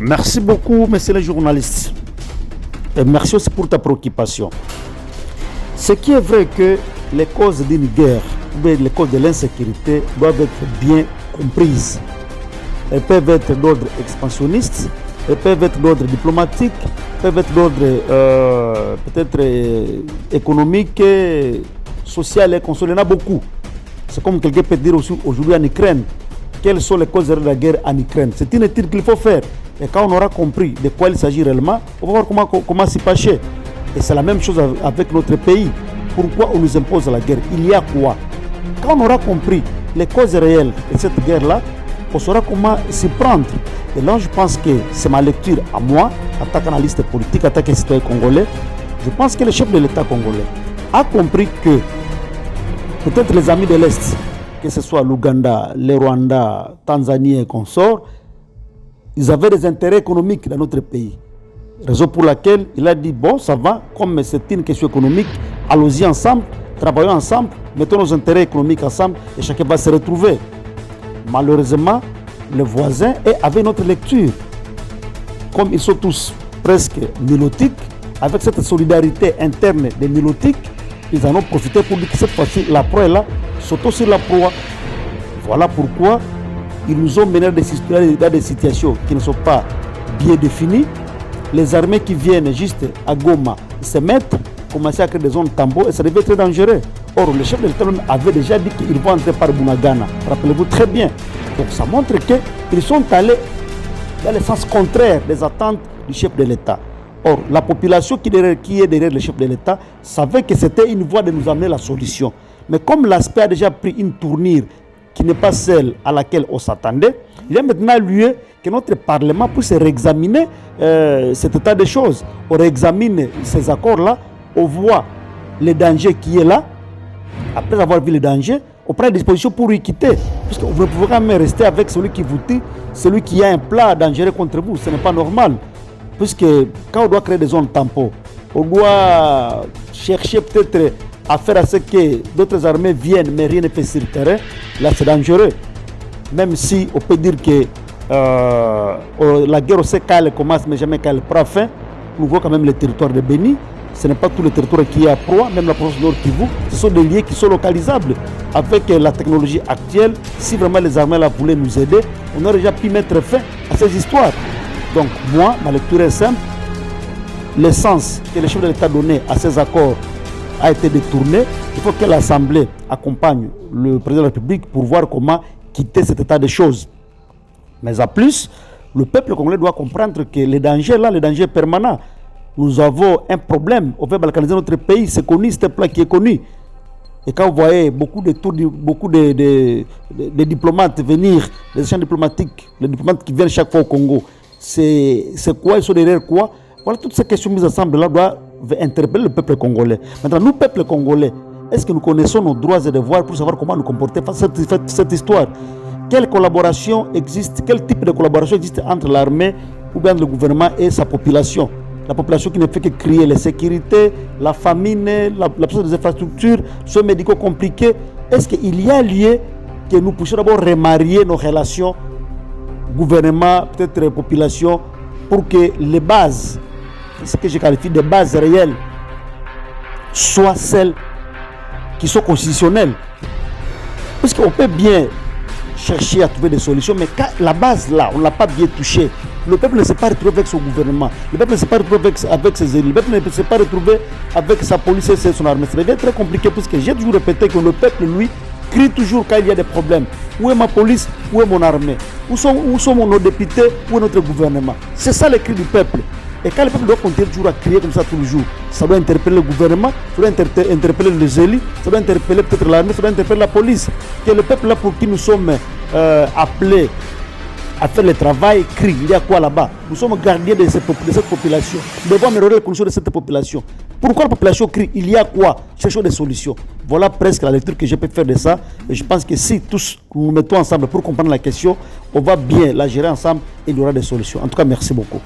Merci beaucoup, monsieur le journaliste. Et merci aussi pour ta préoccupation. Ce qui est vrai que les causes d'une guerre, ou les causes de l'insécurité doivent être bien comprises. Elles peuvent être d'ordre expansionniste, elles peuvent être d'ordre diplomatique, peuvent être d'ordre peut-être économique, social et consolé. Il y en a beaucoup. C'est comme quelqu'un peut dire aussi aujourd'hui en Ukraine. Quelles sont les causes de la guerre en Ukraine? C'est une étude qu'il faut faire. Et quand on aura compris de quoi il s'agit réellement, on va voir comment s'y passer. Et c'est la même chose avec notre pays. Pourquoi on nous impose la guerre? Il y a quoi? Quand on aura compris les causes réelles de cette guerre-là, on saura comment s'y prendre. Et là, je pense que c'est ma lecture à moi, en tant qu'analyste politique, en tant que citoyen congolais. Je pense que le chef de l'État congolais a compris que peut-être les amis de l'Est, que ce soit l'Ouganda, le Rwanda, Tanzanie et consorts, ils avaient des intérêts économiques dans notre pays. Raison pour laquelle il a dit, bon, ça va, comme c'est une question économique, allons-y ensemble, travaillons ensemble, mettons nos intérêts économiques ensemble et chacun va se retrouver. Malheureusement, les voisins avaient notre lecture. Comme ils sont tous presque nilotiques, avec cette solidarité interne des nilotiques, ils en ont profité pour dire que cette fois-ci, la proie est là, sautant sur la proie. Voilà pourquoi ils nous ont mené dans des situations qui ne sont pas bien définies. Les armées qui viennent juste à Goma se mettent, commencer à créer des zones tambours et ça devient très dangereux. Or, le chef de l'État avait déjà dit qu'ils vont entrer par Bunagana. Rappelez-vous très bien. Donc ça montre qu'ils sont allés dans le sens contraire des attentes du chef de l'État. Or, la population qui est derrière le chef de l'État savait que c'était une voie de nous amener la solution. Mais comme l'aspect a déjà pris une tournure qui n'est pas celle à laquelle on s'attendait, il y a maintenant lieu que notre Parlement puisse réexaminer cet état de choses. On réexamine ces accords-là, on voit les dangers qui est là. Après avoir vu les dangers, on prend des dispositions pour y quitter. Parce que vous ne pouvez jamais rester avec celui qui vous tue, celui qui a un plat dangereux contre vous. Ce n'est pas normal. Puisque quand on doit créer des zones tampons, on doit chercher peut-être à faire à ce que d'autres armées viennent, mais rien ne fait sur le terrain. Là, c'est dangereux. Même si on peut dire que la guerre, on sait quand elle commence, mais jamais quand elle prend fin. Nous voyons quand même le territoire de Béni. Ce n'est pas tout le territoire qui est à proie, même la province Nord Kivu. Ce sont des liens qui sont localisables. Avec la technologie actuelle, si vraiment les armées là voulaient nous aider, on aurait déjà pu mettre fin à ces histoires. Donc moi, ma lecture est simple. L'essence que le chef de l'État donnait à ces accords a été détourné. Il faut que l'Assemblée accompagne le président de la République pour voir comment quitter cet état de choses. Mais en plus, le peuple congolais doit comprendre que les dangers là, les dangers permanents. Nous avons un problème. On veut balkaniser notre pays. C'est connu, c'est un plan qui est connu. Et quand vous voyez beaucoup de diplomates venir, les échanges diplomatiques, les diplomates qui viennent chaque fois au Congo, c'est quoi? Ils sont derrière quoi? Voilà, toutes ces questions mises ensemble là doivent interpeller le peuple congolais. Maintenant, nous, peuple congolais, est-ce que nous connaissons nos droits et devoirs pour savoir comment nous comporter face à cette histoire? Quelle collaboration existe? Quel type de collaboration existe entre l'armée ou bien le gouvernement et sa population? La population qui ne fait que crier l'insécurité, la famine, l'absence des infrastructures, soins médicaux compliqués. Est-ce qu'il y a lieu que nous puissions d'abord remarier nos relations, gouvernement, peut-être population, pour que les bases, ce que je qualifie de bases réelles, soient celles qui sont constitutionnelles? Parce qu'on peut bien chercher à trouver des solutions, mais quand la base là, on ne l'a pas bien touchée. Le peuple ne s'est pas retrouvé avec son gouvernement, le peuple ne s'est pas retrouvé avec ses élus, le peuple ne s'est pas retrouvé avec sa police et son armée. Ça devient très compliqué parce que j'ai toujours répété que le peuple, lui, crie toujours quand il y a des problèmes. Où est ma police? Où est mon armée? Où sont nos députés? Où est notre gouvernement? C'est ça le cri du peuple. Et quand le peuple doit continuer toujours à crier comme ça tous les jours, ça doit interpeller le gouvernement, ça doit interpeller les élus, ça doit interpeller peut-être l'armée, ça doit interpeller la police. Que le peuple là pour qui nous sommes appelés à faire le travail, crie. Il y a quoi là-bas? Nous sommes gardiens de cette population. Nous devons améliorer les conditions de cette population. Pourquoi la population crie? Il y a quoi? Cherchons des solutions. Voilà presque la lecture que je peux faire de ça. Et je pense que si tous nous mettons ensemble pour comprendre la question, on va bien la gérer ensemble et il y aura des solutions. En tout cas, merci beaucoup.